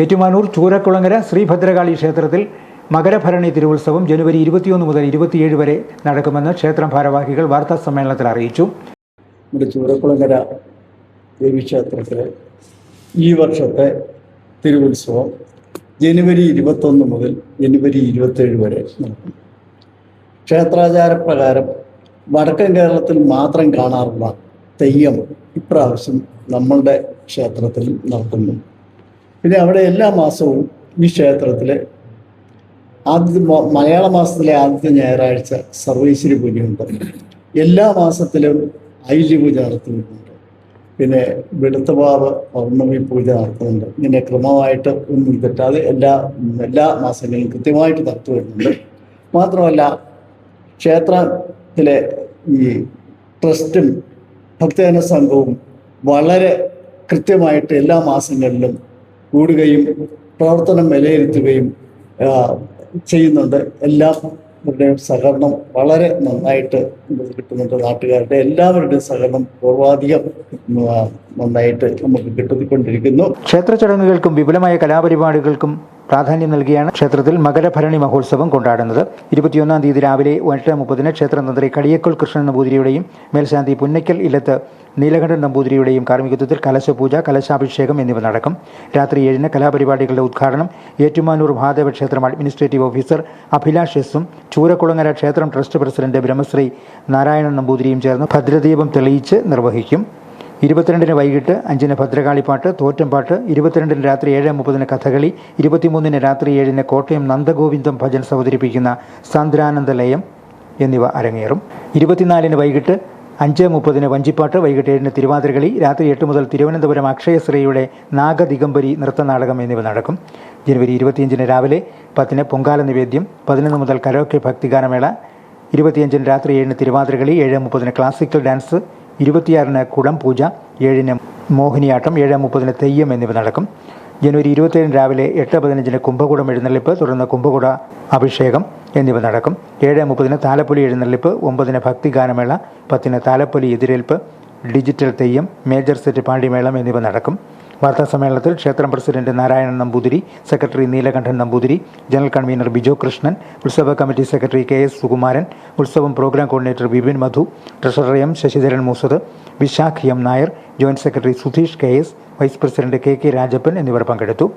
ഏറ്റുമാനൂർ ചൂരക്കുളങ്ങര ശ്രീഭദ്രകാളി ക്ഷേത്രത്തിൽ മകരഭരണി തിരുവുത്സവം ജനുവരി 21 മുതൽ 27 വരെ നടക്കുമെന്ന് ക്ഷേത്രം ഭാരവാഹികൾ വാർത്താ സമ്മേളനത്തിൽ അറിയിച്ചു. നമ്മുടെ ചൂരക്കുളങ്ങര ദേവീക്ഷേത്രത്തിലെ ഈ വർഷത്തെ തിരുവുത്സവം ജനുവരി 21 മുതൽ ജനുവരി 27 വരെ നടക്കും. ക്ഷേത്രാചാരപ്രകാരം വടക്കൻ കേരളത്തിൽ മാത്രം കാണാറുള്ള തെയ്യം ഇപ്രാവശ്യം നമ്മളുടെ ക്ഷേത്രത്തിൽ നടത്തുന്നു. പിന്നെ അവിടെ എല്ലാ മാസവും ഈ ക്ഷേത്രത്തിൽ മലയാള മാസത്തിലെ ആദ്യത്തെ ഞായറാഴ്ച സർവൈശ്വരി പൂജയുണ്ട്. എല്ലാ മാസത്തിലും ഐല്യ പൂജ നടത്തുന്നുണ്ട്. പിന്നെ വെളുത്തവാവ് പൗർണമി പൂജ നടത്തുന്നുണ്ട്. ഇങ്ങനെ ക്രമമായിട്ട് ഒന്നും തെറ്റാതെ എല്ലാ മാസങ്ങളിലും കൃത്യമായിട്ട് നടത്തി വരുന്നുണ്ട്. മാത്രമല്ല ക്ഷേത്രത്തിലെ ഈ ട്രസ്റ്റും ഭക്തജന സംഘവും വളരെ കൃത്യമായിട്ട് എല്ലാ മാസങ്ങളിലും കൂടുകയും പ്രവർത്തനം വിലയിരുത്തുകയും ചെയ്യുന്നുണ്ട്. എല്ലാവരുടെയും സഹകരണം വളരെ നന്നായിട്ട് കിട്ടുന്നുണ്ട്. നാട്ടുകാരുടെ എല്ലാവരുടെയും സഹകരണം പൂർവാധികം നന്നായിട്ട് നമുക്ക് കിട്ടിക്കൊണ്ടിരിക്കുന്നു. ക്ഷേത്ര ചടങ്ങുകൾക്കും വിപുലമായ കലാപരിപാടികൾക്കും പ്രാധാന്യം നൽകിയാണ് ക്ഷേത്രത്തിൽ മകരഭരണി മഹോത്സവം കൊണ്ടാടുന്നത്. 21 തീയതി രാവിലെ 8:30 ക്ഷേത്രം തന്ത്രി കടിയക്കൽ കൃഷ്ണൻ നമ്പൂതിരിയുടെയും മേൽശാന്തി പുന്നയ്ക്കൽ ഇല്ലത്ത് നീലകണ്ഠൻ നമ്പൂതിരിയുടെയും കാർമ്മികത്വത്തിൽ കലശപൂജ, കലശാഭിഷേകം എന്നിവ നടക്കും. രാത്രി 7 കലാപരിപാടികളുടെ ഉദ്ഘാടനം ഏറ്റുമാനൂർ മഹാദേവ ക്ഷേത്രം അഡ്മിനിസ്ട്രേറ്റീവ് ഓഫീസർ അഭിലാഷ് എസും ചൂരക്കുളങ്ങര ക്ഷേത്രം ട്രസ്റ്റ് പ്രസിഡന്റ് ബ്രഹ്മശ്രീ നാരായണൻ നമ്പൂതിരിയും ചേർന്ന് ഭദ്രദീപം തെളിയിച്ച് നിർവഹിക്കും. 22 വൈകിട്ട് 5 ഭദ്രകാളിപ്പാട്ട്, തോറ്റംപാട്ട്, 22 രാത്രി 7:30 കഥകളി, 23 രാത്രി 7 കോട്ടയം നന്ദഗോവിന്ദം ഭജൻസ് അവതരിപ്പിക്കുന്ന സാന്ദ്രാനന്ദ ലയം എന്നിവ അരങ്ങേറും. 24 വൈകിട്ട് 5:30 വഞ്ചിപ്പാട്ട്, വൈകിട്ട് 7 തിരുവാതിരകളി, രാത്രി 8 മുതൽ തിരുവനന്തപുരം അക്ഷയശ്രീയുടെ നാഗദിഗംബരി നൃത്തനാടകം എന്നിവ നടക്കും. ജനുവരി 25 രാവിലെ 10 പൊങ്കാല നിവേദ്യം, 11 മുതൽ കരോക്കെ ഭക്തിഗാനമേള, 25 രാത്രി 7 തിരുവാതിരകളി, 7:30 ക്ലാസിക്കൽ ഡാൻസ്, 26 കുടം പൂജ, 7 മോഹിനിയാട്ടം, 7:30 തെയ്യം എന്നിവ നടക്കും. ജനുവരി 27 രാവിലെ 8:15 കുംഭകുടം എഴുന്നള്ളിപ്പ്, തുടർന്ന് കുംഭകുട അഭിഷേകം എന്നിവ നടക്കും. 7:30 താലപ്പൊലി എഴുന്നള്ളിപ്പ്, 9 ഭക്തിഗാനമേള, 10 താലപ്പൊലി എതിരേൽപ്പ്, ഡിജിറ്റൽ തെയ്യം, മേജർ സെറ്റ് പാണ്ടിമേളം എന്നിവ നടക്കും. വാർത്താ സമ്മേളനത്തിൽ ക്ഷേത്രം president Narayanan Namboothiri, secretary Neelakantan Namboothiri, general convener Bijo Krishnan, ഉത്സവ കമ്മിറ്റി സെക്രട്ടറി KS സുകുമാരൻ, ഉത്സവം programme coordinator Vipin Madhu, treasurer M Sasidharan Moosath, Vishakh M Nair, joint secretary Sudheesh KS, vice president KK Rajappan എന്നിവർ പങ്കെടുത്തു.